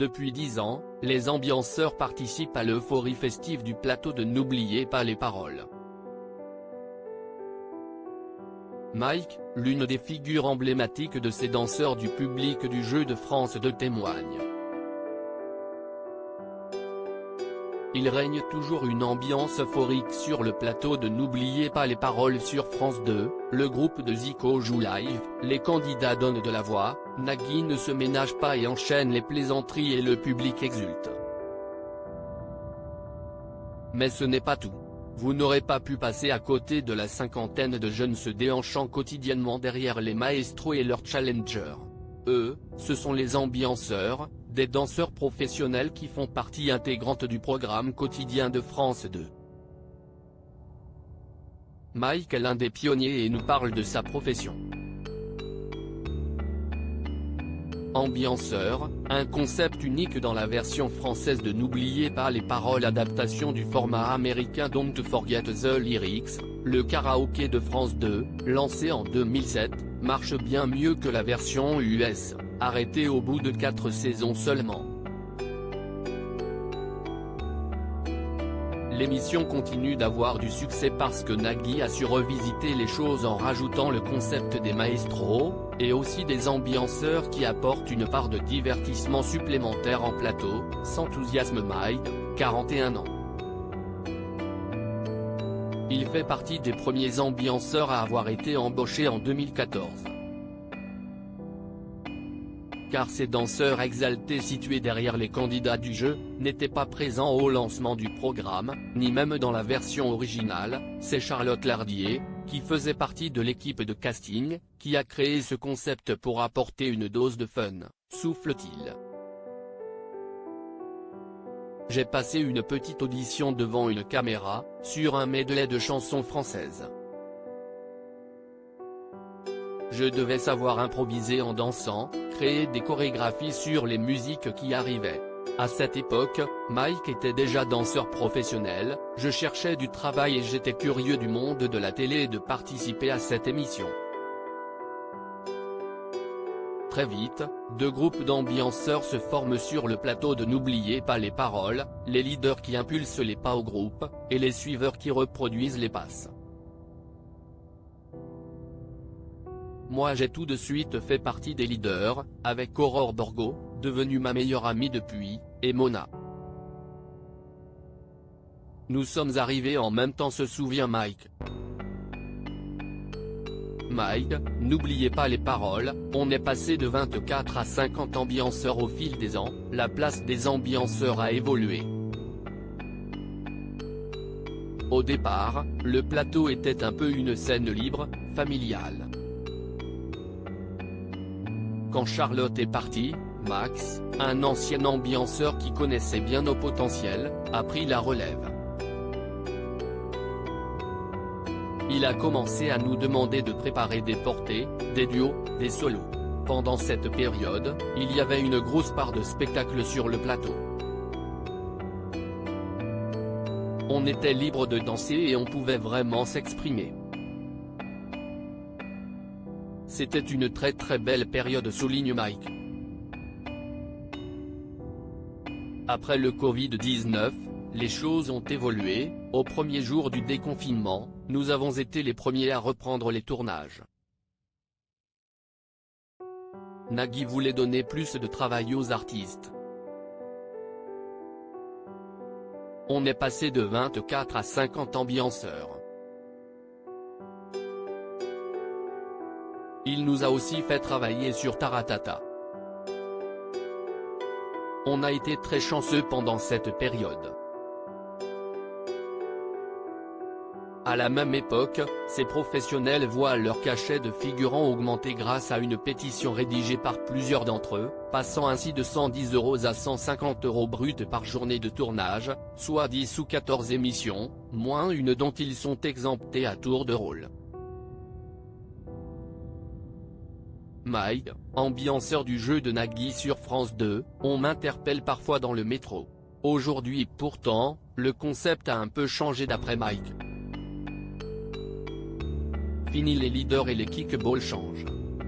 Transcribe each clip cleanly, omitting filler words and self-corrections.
Depuis 10 ans, les ambianceurs participent à l'euphorie festive du plateau de N'oubliez pas les paroles. Mike, l'une des figures emblématiques de ces danseurs du public du Jeu de France 2 témoigne. Il règne toujours une ambiance euphorique sur le plateau de N'oubliez pas les paroles sur France 2, le groupe de Zico joue live, les candidats donnent de la voix, Nagui ne se ménage pas et enchaîne les plaisanteries et le public exulte. Mais ce n'est pas tout. Vous n'aurez pas pu passer à côté de la cinquantaine de jeunes se déhanchant quotidiennement derrière les maestros et leurs challengers. Eux, ce sont les ambianceurs, des danseurs professionnels qui font partie intégrante du programme quotidien de France 2. Mike est l'un des pionniers et nous parle de sa profession. Ambianceur, un concept unique dans la version française de N'oubliez pas les paroles, adaptation du format américain Don't Forget the Lyrics, le karaoké de France 2, lancé en 2007, marche bien mieux que la version US, arrêtée au bout de 4 saisons seulement. L'émission continue d'avoir du succès parce que Nagui a su revisiter les choses en rajoutant le concept des maestros, et aussi des ambianceurs qui apportent une part de divertissement supplémentaire en plateau, s'enthousiasme Mike, 41 ans. Il fait partie des premiers ambianceurs à avoir été embauché en 2014. Car ces danseurs exaltés situés derrière les candidats du jeu, n'étaient pas présents au lancement du programme, ni même dans la version originale, c'est Charlotte Lardier, qui faisait partie de l'équipe de casting, qui a créé ce concept pour apporter une dose de fun, souffle-t-il. J'ai passé une petite audition devant une caméra, sur un medley de chansons françaises. Je devais savoir improviser en dansant, créer des chorégraphies sur les musiques qui arrivaient. À cette époque, Mike était déjà danseur professionnel, je cherchais du travail et j'étais curieux du monde de la télé et de participer à cette émission. Très vite, 2 groupes d'ambianceurs se forment sur le plateau de N'oubliez pas les paroles, les leaders qui impulsent les pas au groupe, et les suiveurs qui reproduisent les passes. Moi j'ai tout de suite fait partie des leaders, avec Aurore Borgo, devenue ma meilleure amie depuis, et Mona. Nous sommes arrivés en même temps, se souvient Mike. Mike, n'oubliez pas les paroles, on est passé de 24 à 50 ambianceurs au fil des ans, la place des ambianceurs a évolué. Au départ, le plateau était un peu une scène libre, familiale. Quand Charlotte est partie, Max, un ancien ambianceur qui connaissait bien nos potentiels, a pris la relève. Il a commencé à nous demander de préparer des portées, des duos, des solos. Pendant cette période, il y avait une grosse part de spectacle sur le plateau. On était libre de danser et on pouvait vraiment s'exprimer. C'était une très belle période, souligne Mike. Après le Covid-19, les choses ont évolué, au premier jour du déconfinement, nous avons été les premiers à reprendre les tournages. Nagui voulait donner plus de travail aux artistes. On est passé de 24 à 50 ambianceurs. Il nous a aussi fait travailler sur Taratata. On a été très chanceux pendant cette période. À la même époque, ces professionnels voient leur cachet de figurants augmenter grâce à une pétition rédigée par plusieurs d'entre eux, passant ainsi de 110 € à 150 € bruts par journée de tournage, soit 10 ou 14 émissions, moins une dont ils sont exemptés à tour de rôle. Mike, ambianceur du jeu de Nagui sur France 2, on m'interpelle parfois dans le métro. Aujourd'hui pourtant, le concept a un peu changé d'après Mike. Fini les leaders et les kickballs changent.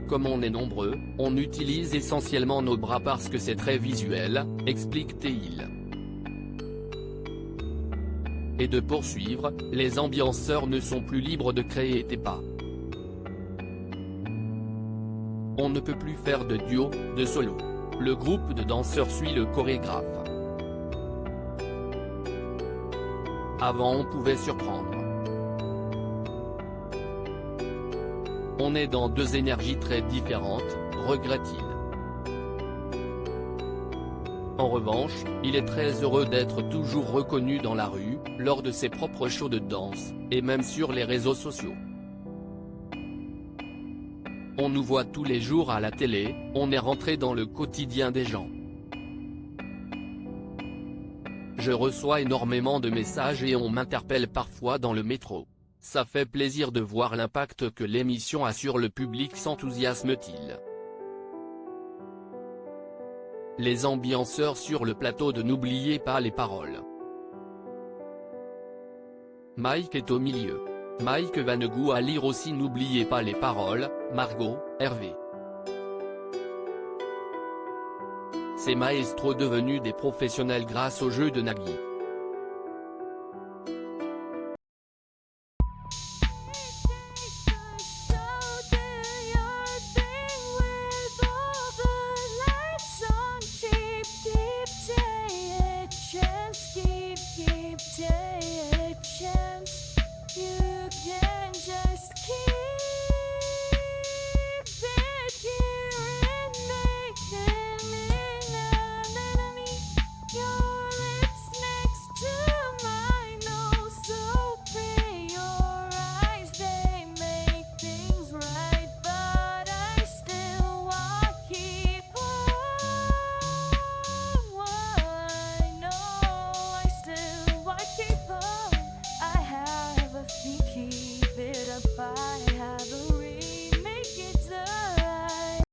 Comme on est nombreux, on utilise essentiellement nos bras parce que c'est très visuel, explique-t-il. Et de poursuivre, les ambianceurs ne sont plus libres de créer des pas. On ne peut plus faire de duo, de solo. Le groupe de danseurs suit le chorégraphe. Avant on pouvait surprendre. On est dans deux énergies très différentes, regrette-t-il. En revanche, il est très heureux d'être toujours reconnu dans la rue, lors de ses propres shows de danse, et même sur les réseaux sociaux. On nous voit tous les jours à la télé, on est rentré dans le quotidien des gens. Je reçois énormément de messages et on m'interpelle parfois dans le métro. Ça fait plaisir de voir l'impact que l'émission a sur le public, s'enthousiasme-t-il. Les ambianceurs sur le plateau de N'oubliez pas les paroles. Mike est au milieu. Mike Vanegou à lire aussi N'oubliez pas les paroles, Margot, Hervé. Ces maestros devenus des professionnels grâce au jeu de Nagui. You can just keep